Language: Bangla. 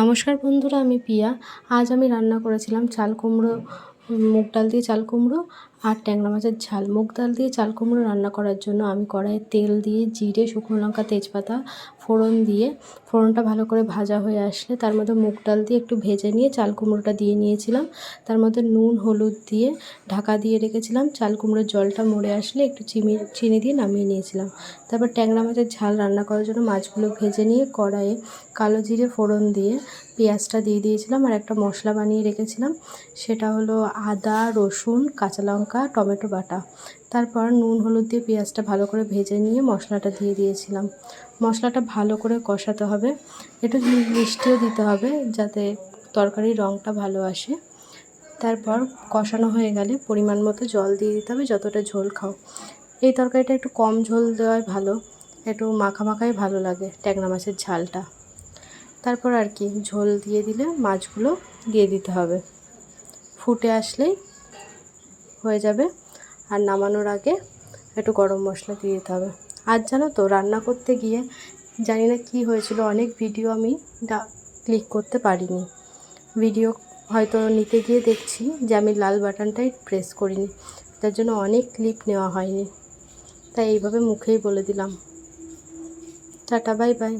নমস্কার বন্ধুরা, আমি পিয়া। আজ আমি রান্না করেছিলাম চাল কুমড়ো, মুগ ডাল দিয়ে চাল কুমড়ো আর ট্যাংরা মাছের ঝাল। মুগ ডাল দিয়ে চাল কুমড়ো রান্না করার জন্য আমি কড়াইয়ে তেল দিয়ে জিরে, শুকনো লঙ্কা, তেজপাতা ফোড়ন দিয়ে, ফোড়নটা ভালো করে ভাজা হয়ে আসলে তার মধ্যে মুগ ডাল দিয়ে একটু ভেজে নিয়ে চাল কুমড়োটা দিয়ে নিয়েছিলাম। তার মধ্যে নুন হলুদ দিয়ে ঢাকা দিয়ে রেখেছিলাম। চাল কুমড়োর জলটা মরে আসলে একটু চিনি দিয়ে নামিয়ে নিয়েছিলাম। তারপর ট্যাংরা মাছের ঝাল রান্না করার জন্য মাছগুলো ভেজে নিয়ে কড়াইয়ে কালো জিরে ফোড়ন দিয়ে পেঁয়াজটা দিয়ে দিয়েছিলাম আর একটা মশলা বানিয়ে রেখেছিলাম। সেটা হলো আদা, রসুন, কাঁচা লঙ্কা, টমেটো বাটা। তারপর নুন হলুদ দিয়ে পেঁয়াজটা ভালো করে ভেজে নিয়ে মশলাটা দিয়ে দিয়েছিলাম। মশলাটা ভালো করে কষাতে হবে, একটু মিষ্টিও দিতে হবে যাতে তরকারির রঙটা ভালো আসে। তারপর কষানো হয়ে গেলে পরিমাণ মতো জল দিয়ে দিতে হবে, যতটা ঝোল খাও। এই তরকারিটা একটু কম ঝোল দেওয়াই ভালো, একটু মাখা মাখাই ভালো লাগে ট্যাংরা মাছের ঝালটা। তারপর আর কি ঝোল দিয়ে দিলে মাছগুলো দিয়ে দিতে হবে, ফুটে আসলেই হয়ে যাবে। আর নামানোর আগে একটু গরম মশলা দিয়ে দিতে হবে। আর জানো তো, রান্না করতে গিয়ে জানি না কী হয়েছিল, অনেক ভিডিও আমি ক্লিক করতে পারিনি। ভিডিও হয়তো নিতে গিয়ে দেখছি যে আমি লাল বাটনটাই প্রেস করিনি, তার জন্য অনেক ক্লিপ নেওয়া হয়নি। তাই এইভাবে মুখেই বলে দিলাম। Tata, bye bye.